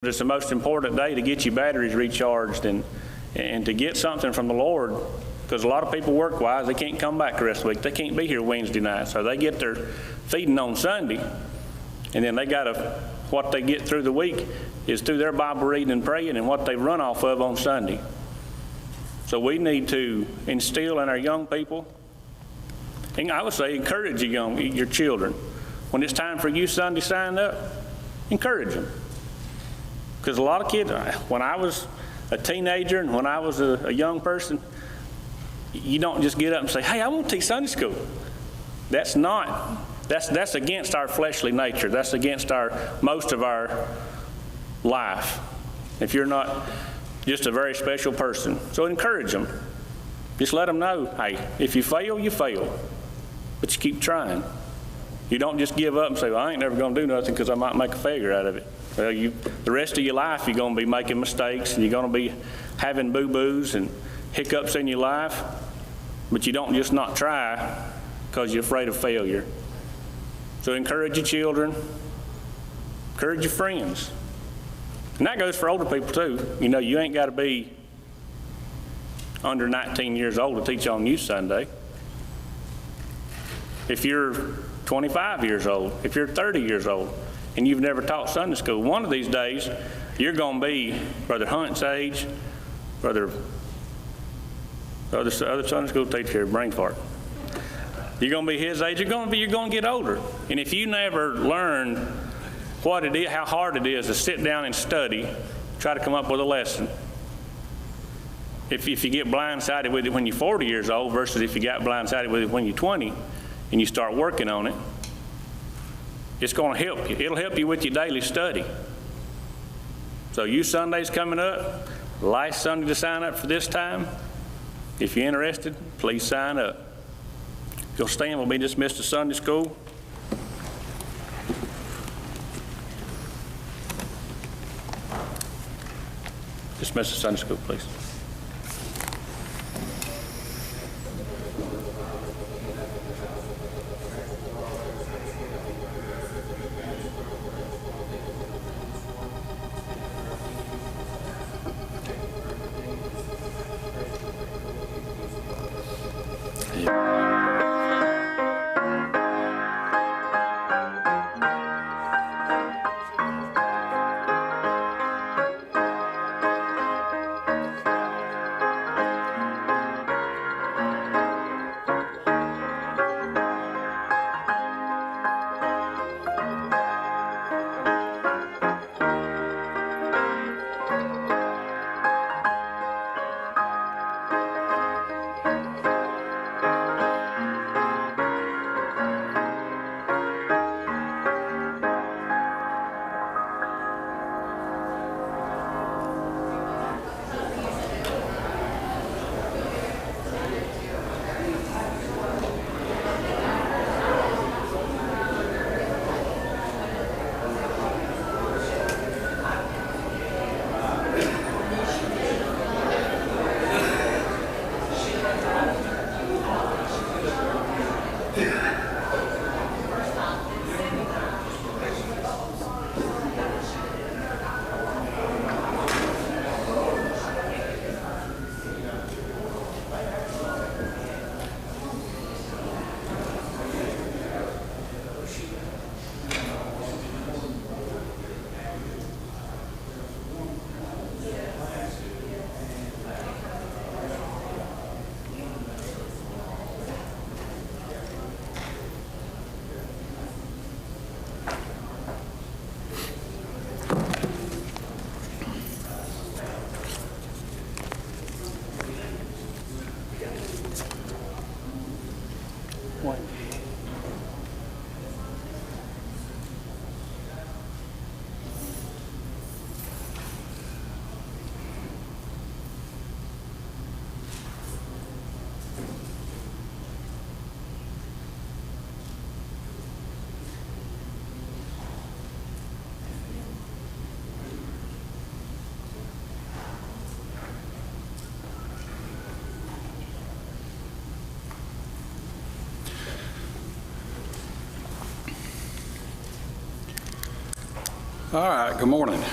It's the most important day to get your batteries recharged and to get something from the Lord, because a lot of people work-wise, they can't come back the rest of the week. They can't be here Wednesday night, so they get their feeding on Sunday, and then they what they get through the week is through their Bible reading and praying and what they run off of on Sunday. So we need to instill in our young people, and I would say encourage your children. When it's time for you Sunday sign up, encourage them. Because a lot of kids, when I was a teenager and when I was a young person, you don't just get up and say, hey, I want to teach Sunday school. That's against our fleshly nature. That's against most of our life. If you're not just a very special person. So encourage them. Just let them know, hey, if you fail, you fail. But you keep trying. You don't just give up and say, well, I ain't never going to do nothing because I might make a failure out of it. Well, the rest of your life, you're going to be making mistakes, and you're going to be having boo-boos and hiccups in your life, but you don't just not try because you're afraid of failure. So encourage your children, encourage your friends. And that goes for older people too. You know, you ain't got to be under 19 years old to teach on Youth Sunday. If you're 25 years old, if you're 30 years old, and you've never taught Sunday school, one of these days, you're going to be Brother Hunt's age, the other Sunday school teacher, brain fart. You're going to be his age. You're going to get older. And if you never learn what it is, how hard it is to sit down and study, try to come up with a lesson. If you get blindsided with it when you're 40 years old versus if you got blindsided with it when you're 20 and you start working on it, it's going to help you. It'll help you with your daily study. So Youth Sunday's coming up. Last Sunday to sign up for this time. If you're interested, please sign up. If you'll stand, we'll be dismissed to Sunday school. Dismiss to Sunday school, please. All right, good morning.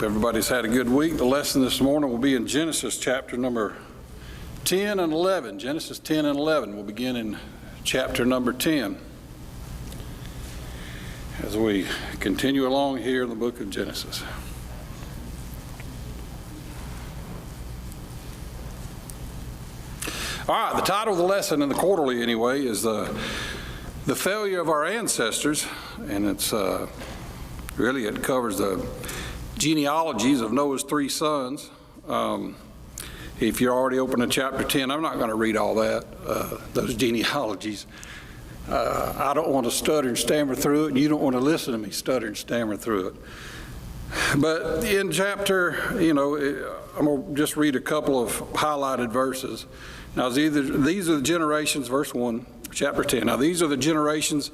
Hope everybody's had a good week. The lesson this morning will be in Genesis chapter number 10 and 11. Genesis 10 and 11. We'll begin in chapter number 10 as we continue along here in the book of Genesis. All right, the title of the lesson in the quarterly anyway is the failure of our ancestors, and it's really it covers the genealogies of Noah's 3 sons. If you're already open to chapter 10, I'm not going to read all that, those genealogies. I don't want to stutter and stammer through it, and you don't want to listen to me stutter and stammer through it. But in chapter, I'm going to just read a couple of highlighted verses. Now, these are the generations, verse 1, chapter 10. Now, these are the generations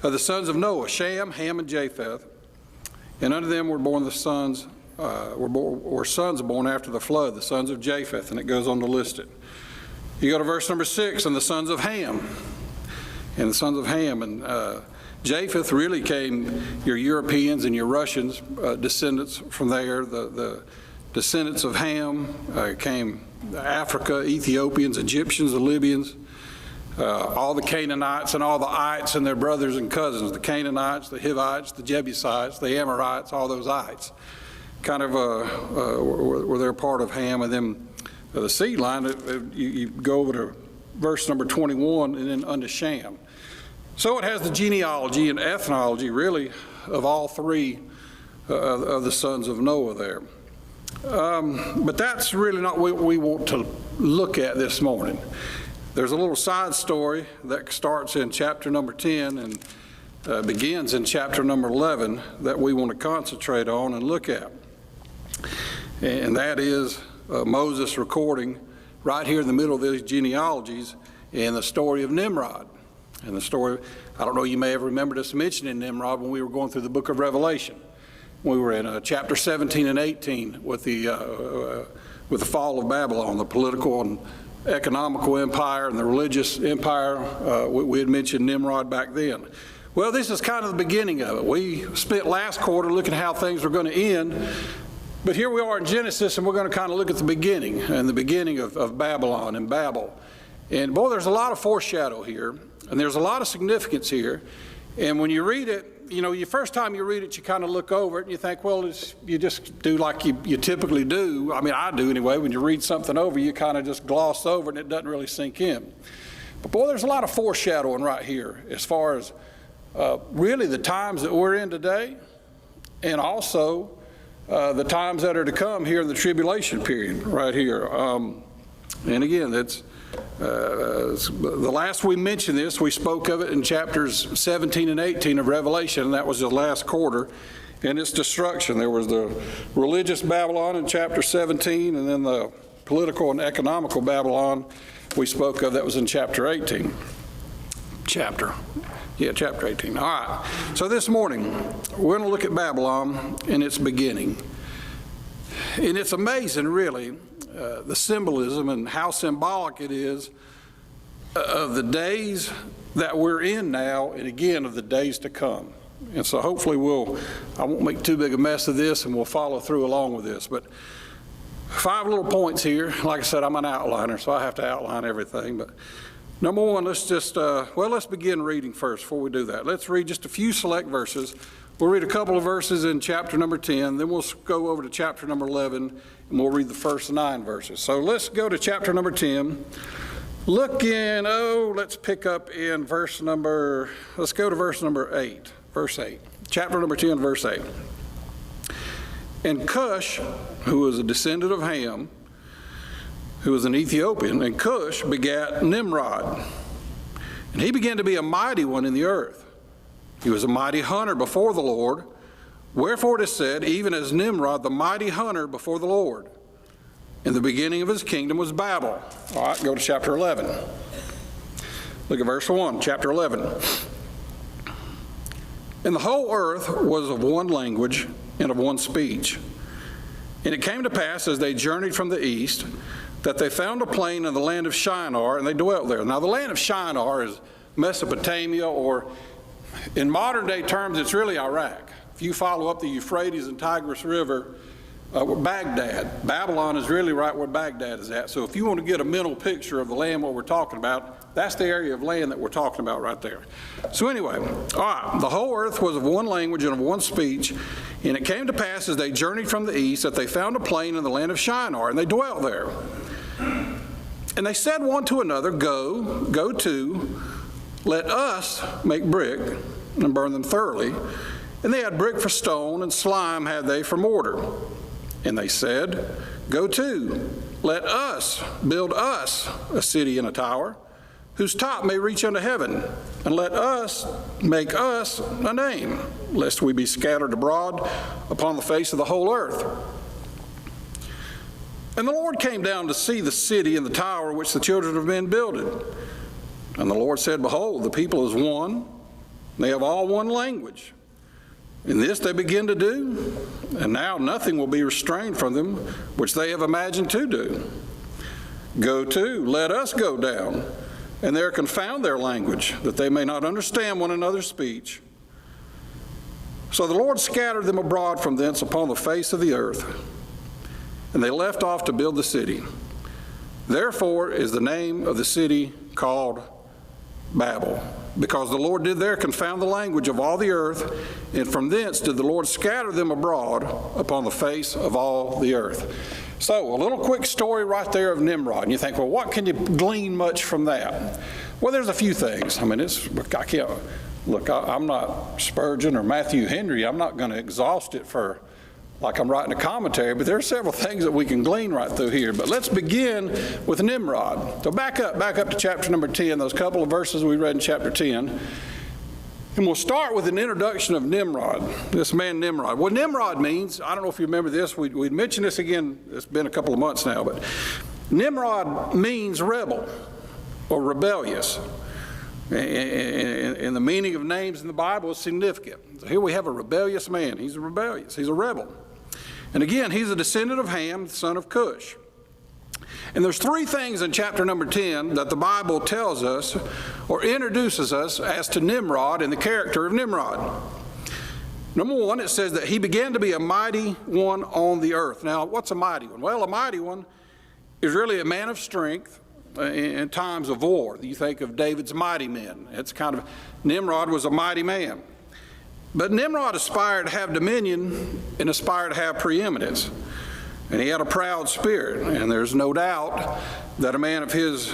of the sons of Noah, Shem, Ham, and Japheth. And unto them were born the sons, sons born after the flood, the sons of Japheth, and it goes on to list it. You go to verse number 6, and the sons of Ham. And the sons of Ham, and Japheth really came, your Europeans and your Russians, descendants from there. The descendants of Ham came Africa, Ethiopians, Egyptians, the Libyans, all the Canaanites and all the ites and their brothers and cousins, the Canaanites, the Hivites, the Jebusites, the Amorites, all those ites kind of were their part of Ham. And then the seed line, you go over to verse number 21 and then unto Shem. So it has the genealogy and ethnology really of all 3 of the sons of Noah there. But that's really not what we want to look at this morning. There's a little side story that starts in chapter number 10 and begins in chapter number 11 that we want to concentrate on and look at. And that is Moses recording right here in the middle of these genealogies in the story of Nimrod. And the story, I don't know, you may have remembered us mentioning Nimrod when we were going through the book of Revelation. We were in chapter 17 and 18 with the fall of Babylon, the political and economical empire and the religious empire. We had mentioned Nimrod back then. Well, this is kind of the beginning of it. We spent last quarter looking at how things were going to end, but here we are in Genesis, and we're going to kind of look at the beginning, and the beginning of Babylon and Babel. And boy, there's a lot of foreshadow here, and there's a lot of significance here. And when you read it, the first time you read it, you kind of look over it and you think, well, you just do like you typically do. I mean, I do anyway. When you read something over, you kind of just gloss over it and it doesn't really sink in. But boy, there's a lot of foreshadowing right here as far as really the times that we're in today, and also the times that are to come here in the tribulation period right here. And again, that's the last we mentioned this, we spoke of it in chapters 17 and 18 of Revelation, and that was the last quarter, and its destruction. There was the religious Babylon in chapter 17, and then the political and economical Babylon we spoke of, that was in chapter 18. Chapter 18. All right. So this morning, we're going to look at Babylon in its beginning. And it's amazing, really, the symbolism and how symbolic it is of the days that we're in now, and again, of the days to come. And so hopefully I won't make too big a mess of this, and we'll follow through along with this. But 5 little points here. Like I said, I'm an outliner, so I have to outline everything. But number 1, let's begin reading first before we do that. Let's read just a few select verses. We'll read a couple of verses in chapter number 10, then we'll go over to chapter number 11, and we'll read the first 9 verses. So let's go to chapter number 10. Let's pick up in let's go to verse number 8. Verse 8. Chapter number 10, verse 8. And Cush, who was a descendant of Ham, who was an Ethiopian, and Cush begat Nimrod. And he began to be a mighty one in the earth. He was a mighty hunter before the Lord. Wherefore it is said, even as Nimrod, the mighty hunter before the Lord. And the beginning of his kingdom was Babel. All right, go to chapter 11. Look at verse 1, chapter 11. And the whole earth was of one language and of one speech. And it came to pass, as they journeyed from the east, that they found a plain in the land of Shinar, and they dwelt there. Now, the land of Shinar is Mesopotamia, or in modern day terms, it's really Iraq. If you follow up the Euphrates and Tigris River, Baghdad. Babylon is really right where Baghdad is at. So if you want to get a mental picture of the land what we're talking about, that's the area of land that we're talking about right there. So anyway, all right, the whole earth was of one language and of one speech, and it came to pass as they journeyed from the east that they found a plain in the land of Shinar, and they dwelt there. And they said one to another, Go to, let us make brick and burn them thoroughly. And they had brick for stone, and slime had they for mortar. And they said, Go to, let us build us a city and a tower, whose top may reach unto heaven, and let us make us a name, lest we be scattered abroad upon the face of the whole earth. And the Lord came down to see the city and the tower which the children of men builded. And the Lord said, Behold, the people is one, they have all one language. And this they begin to do, and now nothing will be restrained from them, which they have imagined to do. Go to, let us go down, and there confound their language, that they may not understand one another's speech. So the Lord scattered them abroad from thence upon the face of the earth, and they left off to build the city. Therefore is the name of the city called Babel, because the Lord did there confound the language of all the earth, and from thence did the Lord scatter them abroad upon the face of all the earth. So a little quick story right there of Nimrod. And you think, well, what can you glean much from that? Well, there's a few things. I mean, I'm not Spurgeon or Matthew Henry. I'm not going to exhaust it for like I'm writing a commentary, but there are several things that we can glean right through here. But let's begin with Nimrod. So back up to chapter number 10, those couple of verses we read in chapter 10. And we'll start with an introduction of Nimrod, this man Nimrod. What Nimrod means, I don't know if you remember this, we'd mentioned this again, it's been a couple of months now, but Nimrod means rebel or rebellious. And the meaning of names in the Bible is significant. So here we have a rebellious man. He's rebellious. He's a rebel. And again, he's a descendant of Ham, the son of Cush. And there's three things in chapter number 10 that the Bible tells us or introduces us as to Nimrod and the character of Nimrod. Number one, it says that he began to be a mighty one on the earth. Now, what's a mighty one? Well, a mighty one is really a man of strength in times of war. You think of David's mighty men. It's kind of, Nimrod was a mighty man. But Nimrod aspired to have dominion and aspired to have preeminence. And he had a proud spirit. And there's no doubt that a man of his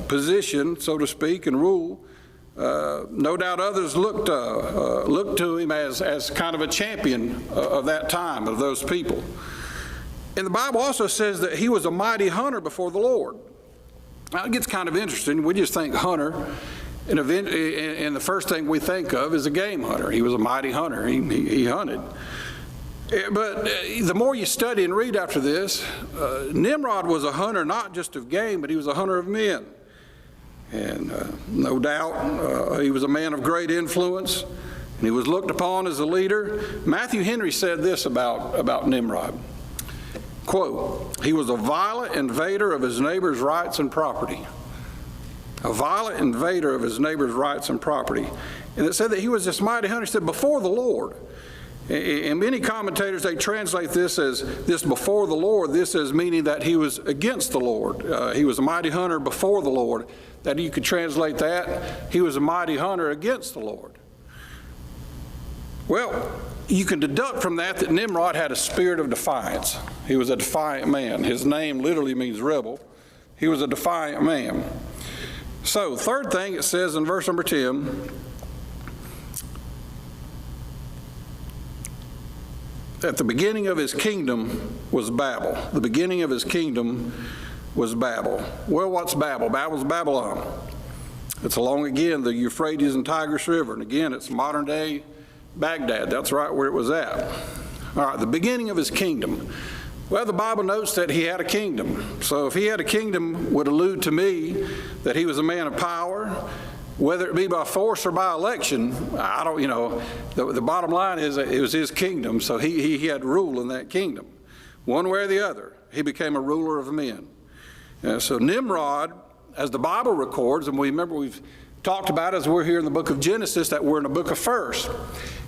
position, so to speak, and rule, no doubt others looked to him as kind of a champion of that time, of those people. And the Bible also says that he was a mighty hunter before the Lord. Now, it gets kind of interesting. We just think hunter, and the first thing we think of is a game hunter. He was a mighty hunter. He hunted. But the more you study and read after this, Nimrod was a hunter not just of game, but he was a hunter of men. And no doubt he was a man of great influence, and he was looked upon as a leader. Matthew Henry said this about Nimrod. Quote, he was a violent invader of his neighbor's rights and property. A violent invader of his neighbor's rights and property. And it said that he was this mighty hunter. He said, before the Lord. And many commentators, they translate this as this before the Lord, this as meaning that he was against the Lord. He was a mighty hunter before the Lord. That you could translate that, he was a mighty hunter against the Lord. Well, you can deduct from that Nimrod had a spirit of defiance. He was a defiant man. His name literally means rebel. He was a defiant man. So, third thing it says in verse number 10, at the beginning of his kingdom was Babel. The beginning of his kingdom was Babel. Well, what's Babel? Babel's Babylon. It's along, again, the Euphrates and Tigris River. And again, it's modern day Baghdad. That's right where it was at. All right, the beginning of his kingdom. Well, the Bible notes that he had a kingdom. So if he had a kingdom, would allude to me that he was a man of power, whether it be by force or by election. I don't, the bottom line is that it was his kingdom, so he had rule in that kingdom. One way or the other, he became a ruler of men. So Nimrod, as the Bible records, and we've talked about as we're here in the book of Genesis, that we're in the book of first.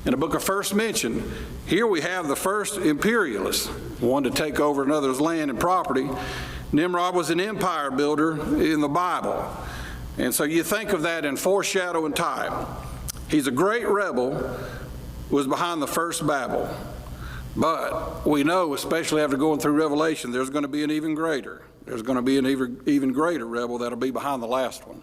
In the book of first mention, here we have the first imperialist, one to take over another's land and property. Nimrod was an empire builder in the Bible. And so you think of that in foreshadow and type. He's a great rebel, was behind the first Babel. But we know, especially after going through Revelation, there's going to be an even greater. There's going to be an even greater rebel that'll be behind the last one.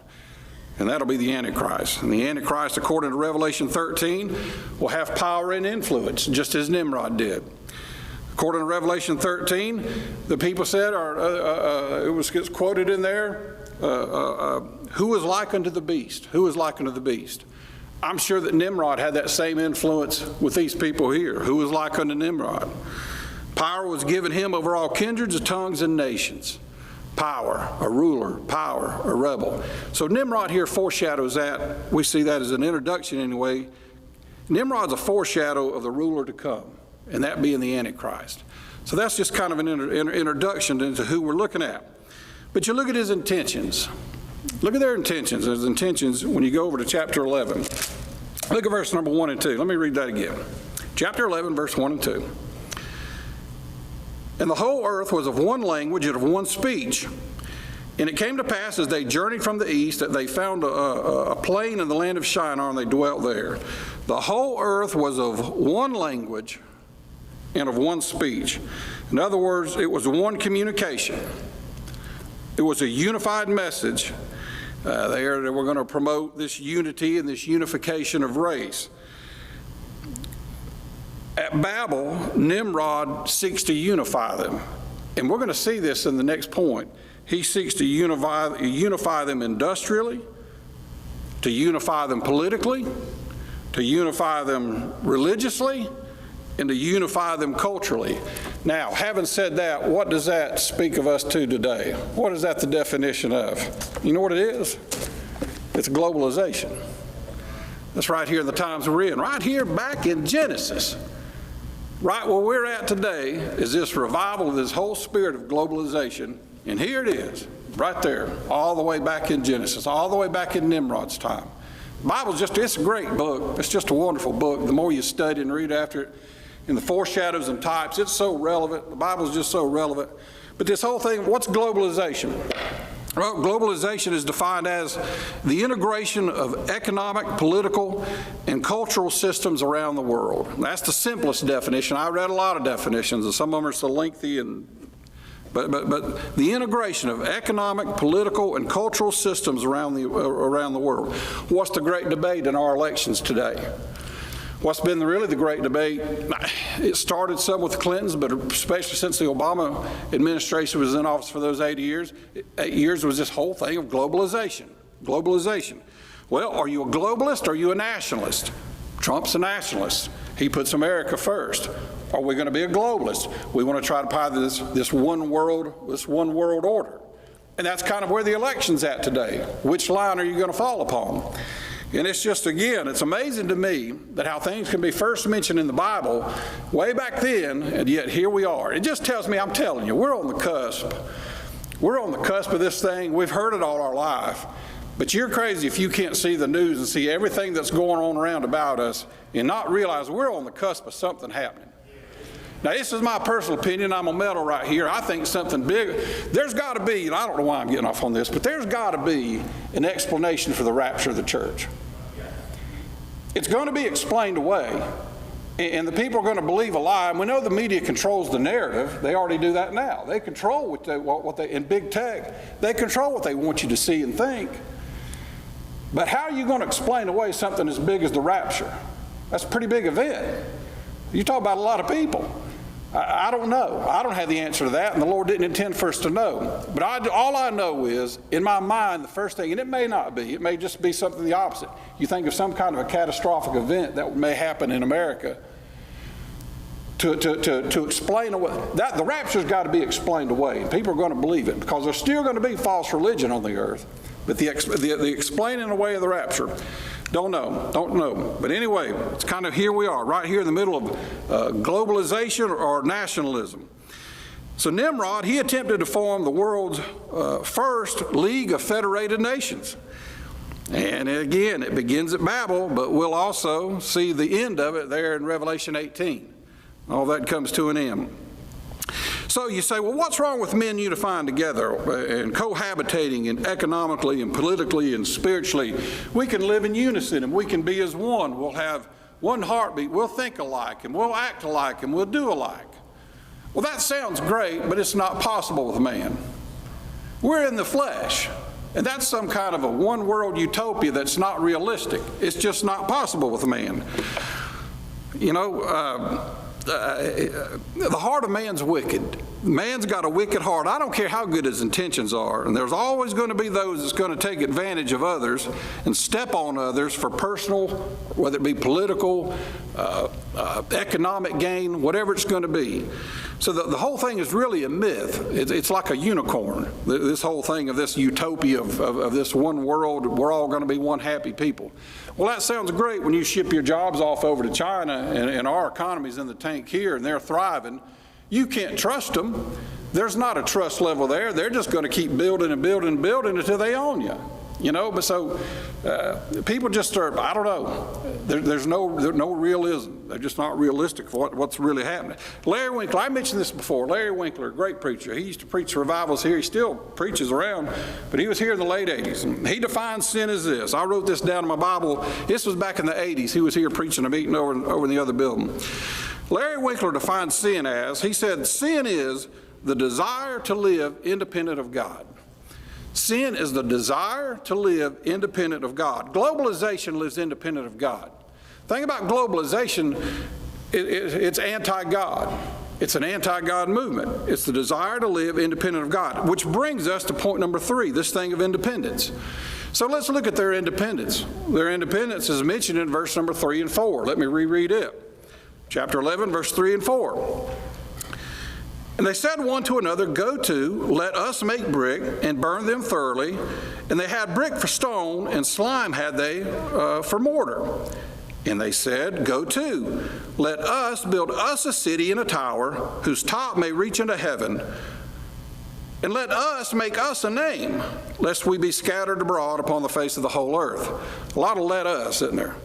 And that'll be the Antichrist. And the Antichrist, according to Revelation 13, will have power and influence, just as Nimrod did. According to Revelation 13, the people said, it was quoted in there, who is like unto the beast? Who is like unto the beast? I'm sure that Nimrod had that same influence with these people here. Who is like unto Nimrod? Power was given him over all kindreds, tongues, and nations. Power, a ruler, power, a rebel. So Nimrod here foreshadows that. We see that as an introduction anyway. Nimrod's a foreshadow of the ruler to come, and that being the Antichrist. So that's just kind of an introduction into who we're looking at. But you look at his intentions. Look at their intentions. His intentions when you go over to chapter 11. Look at verse number 1 and 2. Let me read that again. Chapter 11, verse 1 and 2. And the whole earth was of one language and of one speech. And it came to pass as they journeyed from the east that they found a plain in the land of Shinar, and they dwelt there. The whole earth was of one language and of one speech. In other words, it was one communication. It was a unified message. They were going to promote this unity and this unification of race. At Babel, Nimrod seeks to unify them. And we're going to see this in the next point. He seeks to unify them industrially, to unify them politically, to unify them religiously, and to unify them culturally. Now, having said that, what does that speak of us to today? What is that the definition of? You know what it is? It's globalization. That's right here in the times we're in. Right here back in Genesis. Right where we're at today is this revival of this whole spirit of globalization. And here it is, right there, all the way back in Genesis, all the way back in Nimrod's time. The Bible's it's a great book. It's just a wonderful book. The more you study and read after it, in the foreshadows and types, it's so relevant. The Bible's just so relevant. But this whole thing, what's globalization? Well, globalization is defined as the integration of economic, political, and cultural systems around the world. That's the simplest definition. I read a lot of definitions, and some of them are so lengthy. But the integration of economic, political, and cultural systems around the world. What's the great debate in our elections today? What's been really the great debate, it started some with the Clintons, but especially since the Obama administration was in office for those 8 years, was this whole thing of globalization. Globalization. Well, are you a globalist or are you a nationalist? Trump's a nationalist. He puts America first. Are we going to be a globalist? We want to try to apply this one world order. And that's kind of where the election's at today. Which line are you going to fall upon? And it's just, again, it's amazing to me that how things can be first mentioned in the Bible way back then, and yet here we are. It just tells me, I'm telling you, we're on the cusp. We're on the cusp of this thing. We've heard it all our life. But you're crazy if you can't see the news and see everything that's going on around about us and not realize we're on the cusp of something happening. Now, this is my personal opinion. I'm a meddle right here. I think something big, there's got to be, and I don't know why I'm getting off on this, but there's got to be an explanation for the rapture of the church. It's going to be explained away, and the people are going to believe a lie. And we know the media controls the narrative. They already do that now. They control what they in big tech, they control what they want you to see and think. But how are you going to explain away something as big as the rapture? That's a pretty big event. You talk about a lot of people. I don't know. I don't have the answer to that, and the Lord didn't intend for us to know. But all I know is, in my mind, the first thing, and it may not be, it may just be something the opposite. You think of some kind of a catastrophic event that may happen in America to explain away. The rapture's got to be explained away, and people are going to believe it, because there's still going to be false religion on the earth. But the explaining away of the rapture, don't know. But anyway, it's kind of here we are, right here in the middle of globalization or nationalism. So Nimrod, he attempted to form the world's first League of Federated Nations. And again, it begins at Babel, but we'll also see the end of it there in Revelation 18. All that comes to an end. So you say, well, what's wrong with men unifying together and cohabitating and economically and politically and spiritually? We can live in unison and we can be as one. We'll have one heartbeat. We'll think alike and we'll act alike and we'll do alike. Well, that sounds great, but it's not possible with man. We're in the flesh, and that's some kind of a one-world utopia that's not realistic. It's just not possible with man. You know, the heart of man's wicked. Man's got a wicked heart. I don't care how good his intentions are. And there's always going to be those that's going to take advantage of others and step on others for personal, whether it be political, economic gain, whatever it's going to be. So the whole thing is really a myth. It's like a unicorn, this whole thing of this utopia of this one world, we're all going to be one happy people. Well, that sounds great when you ship your jobs off over to China and our economy's in the tank here and they're thriving. You can't trust them. There's not a trust level there. They're just going to keep building and building and building until they own you. You know, but so people just are, I don't know, there's no realism. They're just not realistic for what's really happening. Larry Winkler, I mentioned this before. Larry Winkler, a great preacher. He used to preach revivals here. He still preaches around, but he was here in the late 80s. And he defines sin as this. I wrote this down in my Bible. This was back in the 80s. He was here preaching a meeting over in the other building. Larry Winkler defined sin as, he said, sin is the desire to live independent of God. Sin is the desire to live independent of God. Globalization lives independent of God. The thing about globalization, it's anti-God. It's an anti-God movement. It's the desire to live independent of God, which brings us to point number 3, this thing of independence. So let's look at their independence. Their independence is mentioned in verse number 3 and 4. Let me reread it. Chapter 11, verse 3 and 4. And they said one to another, go to, let us make brick and burn them thoroughly. And they had brick for stone, and slime had they for mortar. And they said, go to, let us build us a city and a tower, whose top may reach into heaven. And let us make us a name, lest we be scattered abroad upon the face of the whole earth. A lot of let us, isn't there?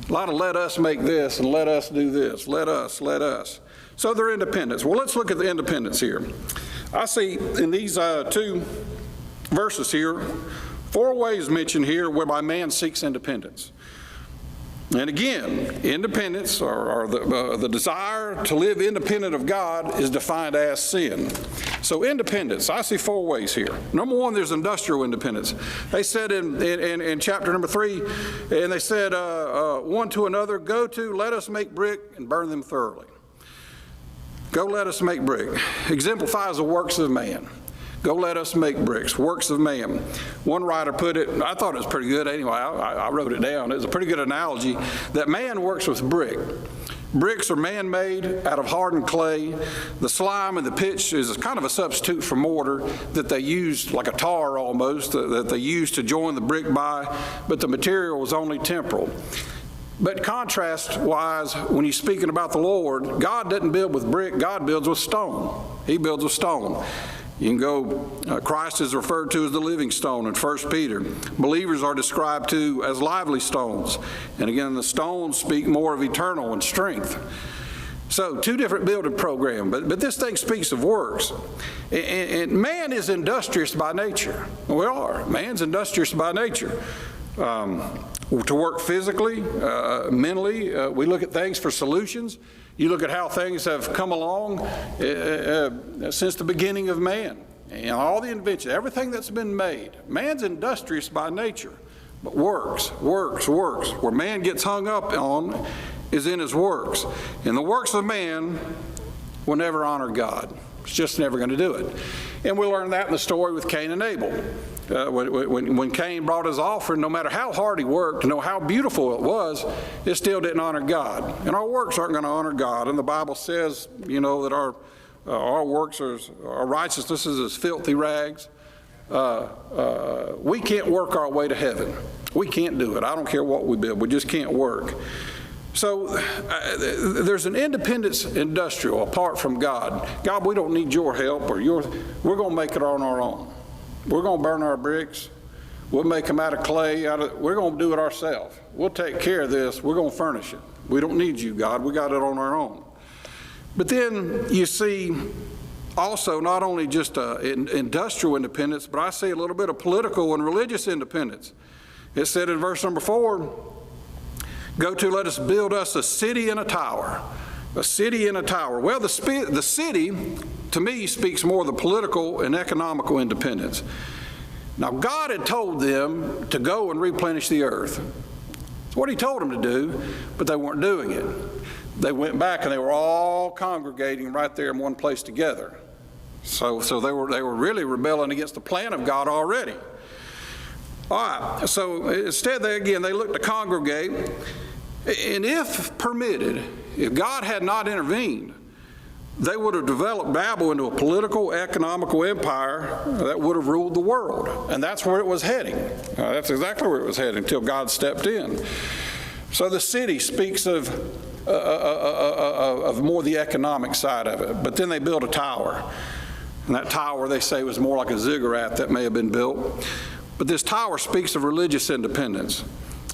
A lot of let us make this and let us do this. Let us, let us. So their independence. Well, let's look at the independence here. I see in these 2 verses here, 4 ways mentioned here whereby man seeks independence. And again, independence or the desire to live independent of God is defined as sin. So independence, I see 4 ways here. Number 1, there's industrial independence. They said in chapter number 3, and they said one to another, go to, let us make brick and burn them thoroughly. Go let us make brick. Exemplifies the works of man. Go let us make bricks, works of man. One writer put it, I thought it was pretty good anyway, I wrote it down. It was a pretty good analogy that man works with brick. Bricks are man-made out of hardened clay. The slime and the pitch is kind of a substitute for mortar that they used, like a tar almost, that they used to join the brick by, but the material was only temporal. But contrast-wise, when you're speaking about the Lord, God doesn't build with brick, God builds with stone. He builds with stone. You can go, Christ is referred to as the living stone in 1 Peter. Believers are described to as lively stones. And again, the stones speak more of eternal and strength. So 2 different building programs, but this thing speaks of works. And man is industrious by nature. We are. Man's industrious by nature. To work physically, mentally, we look at things for solutions. You look at how things have come along since the beginning of man. And all the inventions, everything that's been made. Man's industrious by nature, but works. Where man gets hung up on is in his works. And the works of man will never honor God. It's just never going to do it. And we learn that in the story with Cain and Abel. When Cain brought his offering, no matter how hard he worked, no matter how beautiful it was, it still didn't honor God. And our works aren't going to honor God. And the Bible says, you know, that our works, our righteousness is as filthy rags. We can't work our way to heaven. We can't do it. I don't care what we build. We just can't work. So there's an independence industrial apart from God. God, we don't need your help or we're going to make it on our own. We're going to burn our bricks. We'll make them out of clay. We're going to do it ourselves. We'll take care of this. We're going to furnish it. We don't need you, God. We got it on our own. But then you see also not only just industrial independence, but I see a little bit of political and religious independence. It said in verse number 4, go to, let us build us a city and a tower. A city and a tower. Well, the city, to me, speaks more of the political and economical independence. Now, God had told them to go and replenish the earth. It's what he told them to do, but they weren't doing it. They went back and they were all congregating right there in one place together. So they were really rebelling against the plan of God already. All right, so instead they looked to congregate, and if permitted, if God had not intervened, they would have developed Babel into a political, economical empire that would have ruled the world. And that's where it was heading. That's exactly where it was heading until God stepped in. So the city speaks of more the economic side of it. But then they built a tower. And that tower, they say, was more like a ziggurat that may have been built. But this tower speaks of religious independence.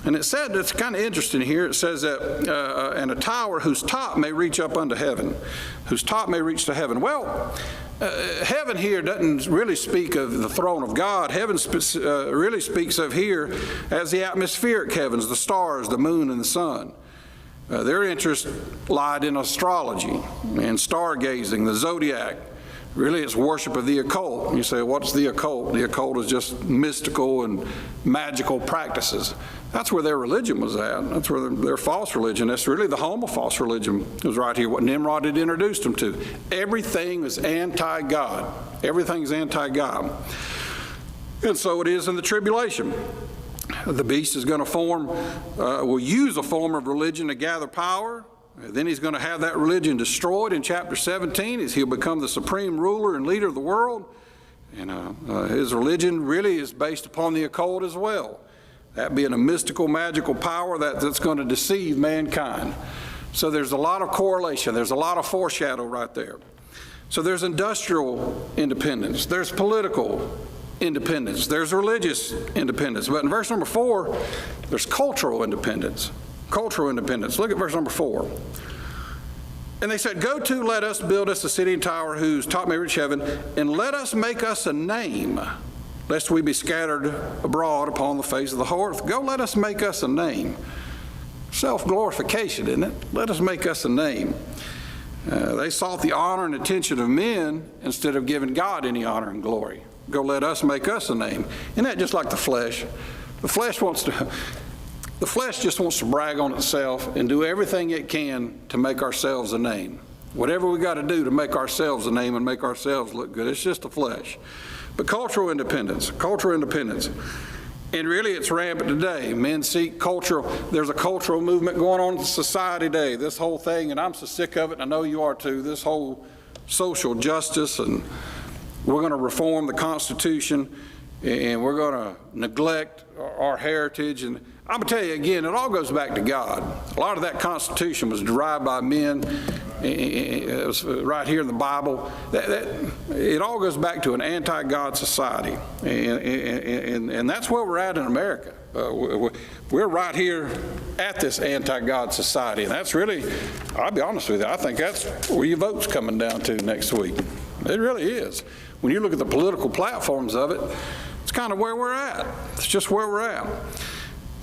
And it said, it's kind of interesting here, it says that, and a tower whose top may reach up unto heaven, whose top may reach to heaven. Well, heaven here doesn't really speak of the throne of God. Heaven really speaks of here as the atmospheric heavens, the stars, the moon, and the sun. Their interest lied in astrology and stargazing, the zodiac. Really, it's worship of the occult. You say, what's the occult? The occult is just mystical and magical practices. That's where their religion was at. That's where their false religion. That's really the home of false religion. It was right here, what Nimrod had introduced them to. Everything was anti-God. Everything's anti-God. And so it is in the tribulation. The beast is going to will use a form of religion to gather power. Then he's going to have that religion destroyed in chapter 17 as he'll become the supreme ruler and leader of the world. And his religion really is based upon the occult as well. That being a mystical, magical power that's going to deceive mankind. So there's a lot of correlation. There's a lot of foreshadow right there. So there's industrial independence. There's political independence. There's religious independence. But in verse number 4, there's cultural independence. Cultural independence. Look at verse number 4. And they said, go to, let us build us a city and tower whose top may reach heaven, and let us make us a name, lest we be scattered abroad upon the face of the whole earth. Go, let us make us a name. Self-glorification, isn't it? Let us make us a name. They sought the honor and attention of men instead of giving God any honor and glory. Go, let us make us a name. Isn't that just like the flesh? The flesh just wants to brag on itself and do everything it can to make ourselves a name. Whatever we got to do to make ourselves a name and make ourselves look good, it's just the flesh. But cultural independence, and really it's rampant today. Men seek cultural, there's a cultural movement going on in society today. This whole thing, and I'm so sick of it, and I know you are too, this whole social justice, and we're going to reform the Constitution, and we're going to neglect our heritage. And I'm going to tell you again, it all goes back to God. A lot of that Constitution was derived by men. It was right here in the Bible. It all goes back to an anti-God society. And that's where we're at in America. We're right here at this anti-God society. And that's really, I'll be honest with you, I think that's where your vote's coming down to next week. It really is. When you look at the political platforms of it, it's kind of where we're at. It's just where we're at.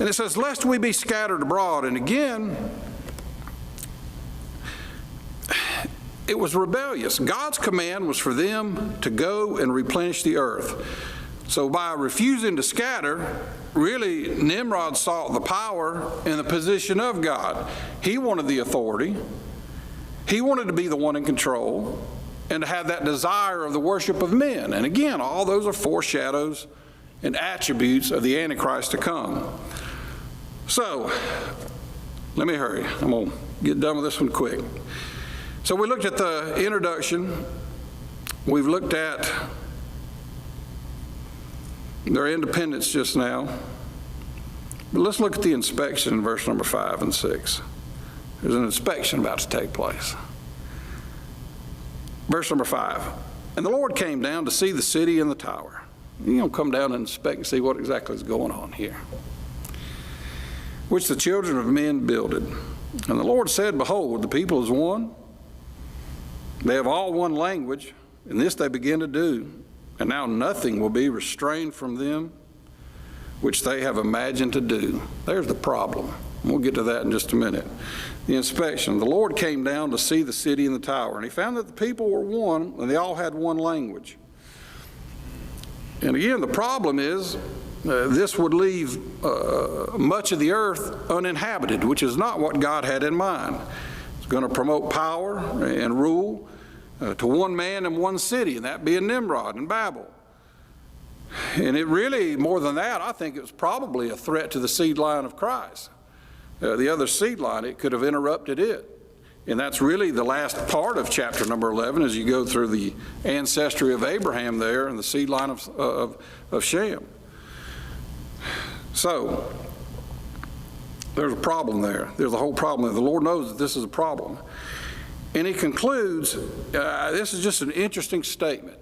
And it says, lest we be scattered abroad. And again, it was rebellious. God's command was for them to go and replenish the earth. So by refusing to scatter, really Nimrod sought the power and the position of God. He wanted the authority. He wanted to be the one in control and to have that desire of the worship of men. And again, all those are foreshadows and attributes of the Antichrist to come. So, let me hurry. I'm going to get done with this one quick. So we looked at the introduction. We've looked at their independence just now. But let's look at the inspection in verse number 5 and 6. There's an inspection about to take place. Verse number 5. And the Lord came down to see the city and the tower. come down and inspect and see what exactly is going on here. Which the children of men builded. And the Lord said, behold, the people is one. They have all one language, and this they begin to do. And now nothing will be restrained from them, which they have imagined to do. There's the problem. We'll get to that in just a minute. The inspection. The Lord came down to see the city and the tower, and he found that the people were one, and they all had one language. And again, the problem is this would leave much of the earth uninhabited, which is not what God had in mind. It's going to promote power and rule to one man and one city, and that being Nimrod and Babel. And it really, more than that, I think it was probably a threat to the seed line of Christ. The other seed line, it could have interrupted it. And that's really the last part of chapter number 11 as you go through the ancestry of Abraham there and the seed line of Shem. So, there's a problem there. There's a whole problem there. The Lord knows that this is a problem. And he concludes, this is just an interesting statement.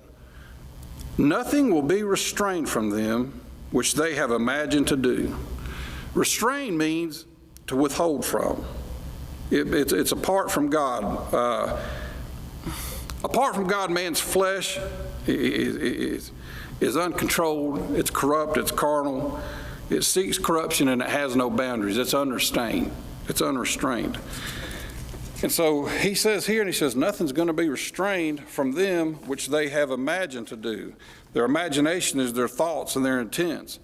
Nothing will be restrained from them which they have imagined to do. Restrain means to withhold from. It's apart from God. Apart from God, man's flesh is uncontrolled, it's corrupt, it's carnal, it seeks corruption, and it has no boundaries. It's unrestrained. It's unrestrained. And so he says here, and he says, nothing's going to be restrained from them which they have imagined to do. Their imagination is their thoughts and their intents.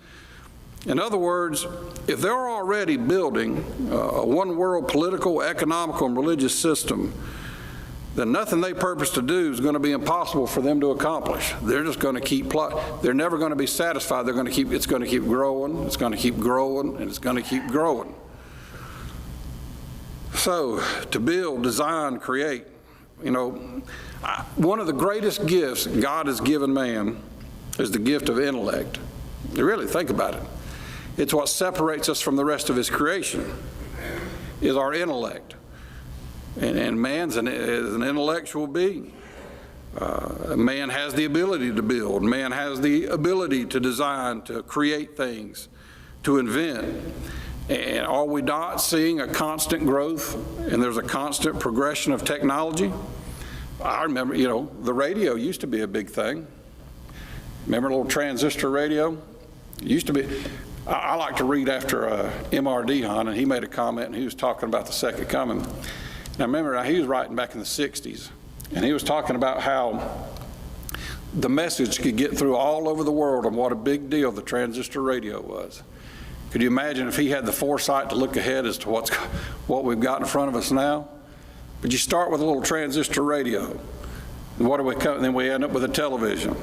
In other words, if they're already building a one-world political, economical, and religious system, then nothing they purpose to do is going to be impossible for them to accomplish. They're just going to keep they're never going to be satisfied. It's going to keep growing, it's going to keep growing, and it's going to keep growing. So, to build, design, create, one of the greatest gifts God has given man is the gift of intellect. You really think about it. It's what separates us from the rest of his creation, is our intellect. And man's is an intellectual being. Man has the ability to build. Man has the ability to design, to create things, to invent. And are we not seeing a constant growth, and there's a constant progression of technology? I remember, the radio used to be a big thing. Remember a little transistor radio? It used to be. I like to read after M.R.D. Hunt, and he made a comment, and he was talking about the second coming. And I remember he was writing back in the 60s, and he was talking about how the message could get through all over the world and what a big deal the transistor radio was. Could you imagine if he had the foresight to look ahead as to what we've got in front of us now? But you start with a little transistor radio. And what do we come? Then we end up with a television.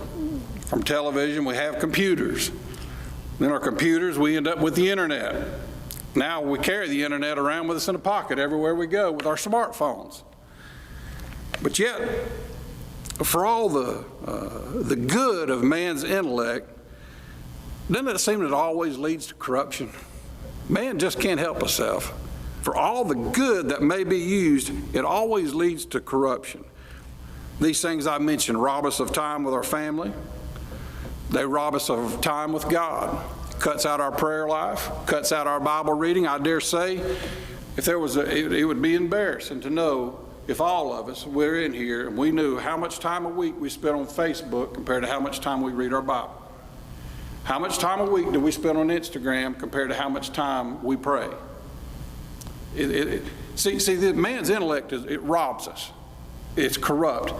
From television, we have computers. Then our computers, we end up with the internet. Now we carry the internet around with us in a pocket everywhere we go with our smartphones. But yet, for all the good of man's intellect, doesn't it seem that it always leads to corruption? Man just can't help himself. For all the good that may be used, it always leads to corruption. These things I mentioned rob us of time with our family. They rob us of time with God. Cuts out our prayer life, cuts out our Bible reading. I dare say, if there was it would be embarrassing to know if all of us were in here and we knew how much time a week we spent on Facebook compared to how much time we read our Bible. How much time a week do we spend on Instagram compared to how much time we pray? See, the man's intellect, it robs us. It's corrupt.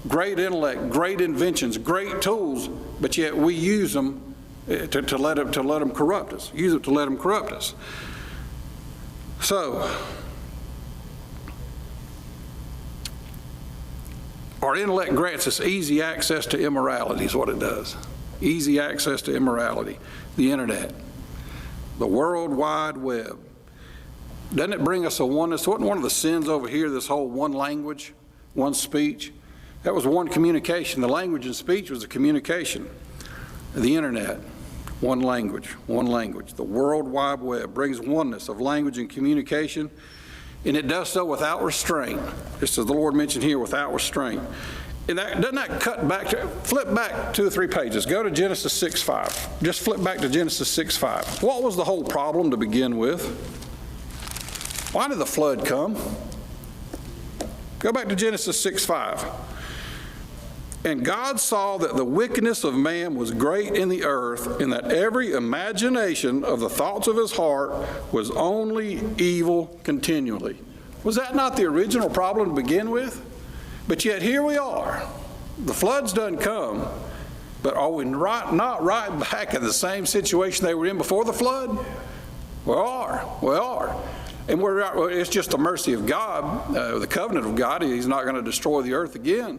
Great intellect, great inventions, great tools, but yet we use them to let them corrupt us. Use it to let them corrupt us. So, our intellect grants us easy access to immorality is what it does. Easy access to immorality. The internet. The World Wide Web. Doesn't it bring us a oneness? Wasn't one of the sins over here, this whole one language, one speech? That was one communication. The language and speech was a communication. The internet, one language, one language. The World Wide Web brings oneness of language and communication, and it does so without restraint, just as the Lord mentioned here, without restraint. And doesn't that cut back to, flip back 2 or 3 pages. Go to Genesis 6:5. Just flip back to Genesis 6:5. What was the whole problem to begin with? Why did the flood come? Go back to Genesis 6:5. And God saw that the wickedness of man was great in the earth, and that every imagination of the thoughts of his heart was only evil continually. Was that not the original problem to begin with? But yet here we are. The flood's done come, but are we not right back in the same situation they were in before the flood? We are. And it's just the mercy of God, the covenant of God. He's not going to destroy the earth again.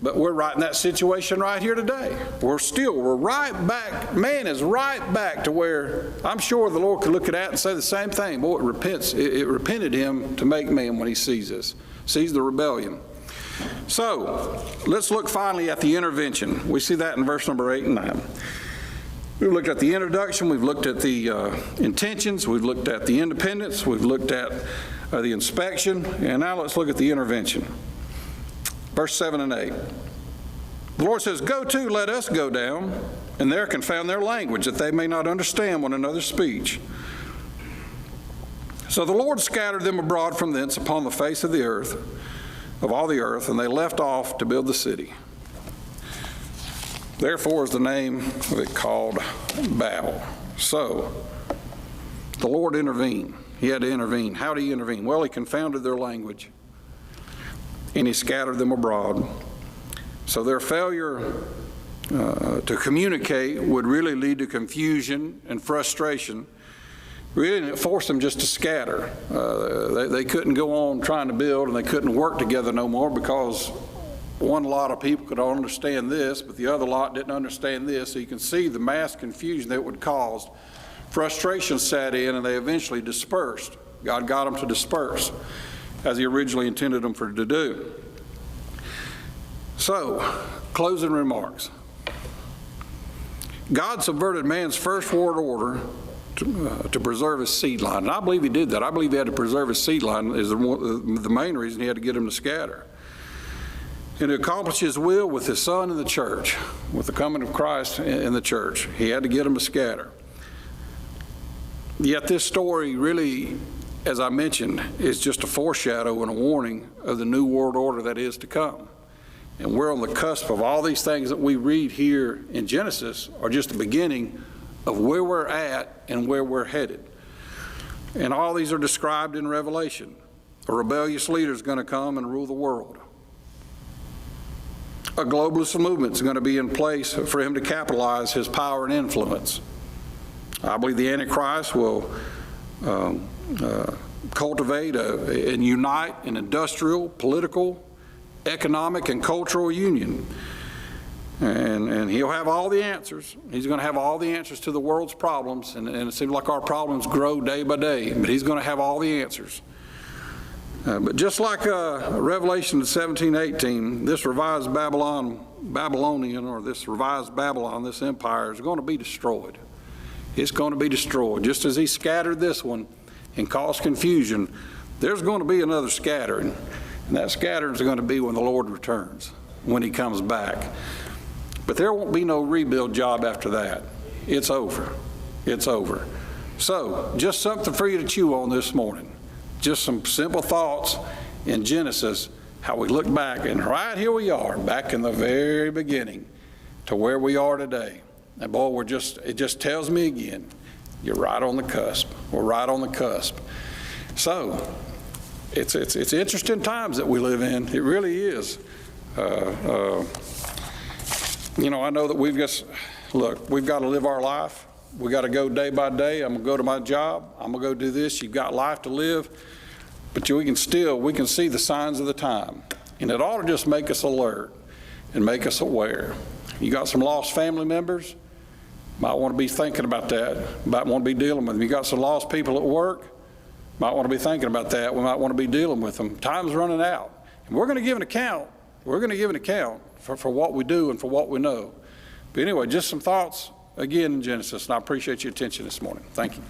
But we're right in that situation right here today. We're right back. Man is right back to where I'm sure the Lord could look at that and say the same thing. Boy, it repented him to make man when he sees this, sees the rebellion. So let's look finally at the intervention. We see that in verse number 8 and 9. We've looked at the introduction, we've looked at the intentions, we've looked at the independence, we've looked at the inspection, and now let's look at the intervention. Verse 7 and 8. The Lord says, "Go to, let us go down, and there confound their language, that they may not understand one another's speech." So the Lord scattered them abroad from thence upon the face of the earth, of all the earth, and they left off to build the city. Therefore is the name of it called Babel. So the Lord intervened. He had to intervene. How did he intervene? Well, he confounded their language, and he scattered them abroad. So their failure to communicate would really lead to confusion and frustration. Really, it forced them just to scatter. They couldn't go on trying to build, and they couldn't work together no more because one lot of people could understand this, but the other lot didn't understand this. So you can see the mass confusion that would cause. Frustration set in, and they eventually dispersed. God got them to disperse as he originally intended them to do. So, closing remarks. God subverted man's first world order to preserve his seed line. And I believe he did that. I believe he had to preserve his seed line is the main reason he had to get him to scatter. And to accomplish his will with his son in the church, with the coming of Christ in the church, he had to get them to scatter. Yet this story really, as I mentioned, is just a foreshadow and a warning of the new world order that is to come. And we're on the cusp of all these things that we read here in Genesis are just the beginning of where we're at and where we're headed. And all these are described in Revelation. A rebellious leader is going to come and rule the world. A globalist movement is going to be in place for him to capitalize his power and influence. I believe the Antichrist will cultivate and unite an industrial, political, economic, and cultural union. And he'll have all the answers. He's going to have all the answers to the world's problems. And it seems like our problems grow day by day, but he's going to have all the answers. But just like Revelation 17:18, this revised Babylonian, or this revised Babylon, this empire, is going to be destroyed. It's going to be destroyed. Just as he scattered this one and caused confusion, there's going to be another scattering. And that scattering is going to be when the Lord returns, when he comes back. But there won't be no rebuild job after that. It's over. It's over. So, just something for you to chew on this morning. Just some simple thoughts in Genesis, how we look back, and right here we are, back in the very beginning to where we are today. And boy, it just tells me again, you're right on the cusp. We're right on the cusp. So, it's interesting times that we live in. It really is. I know that we've got to live our life. We got to go day by day. I'm going to go to my job. I'm going to go do this. You've got life to live. But we can see the signs of the time. And it ought to just make us alert and make us aware. You got some lost family members, might want to be thinking about that. Might want to be dealing with them. You got some lost people at work, might want to be thinking about that. We might want to be dealing with them. Time's running out. And we're going to give an account. We're going to give an account for what we do and for what we know. But anyway, just some thoughts again in Genesis, and I appreciate your attention this morning. Thank you.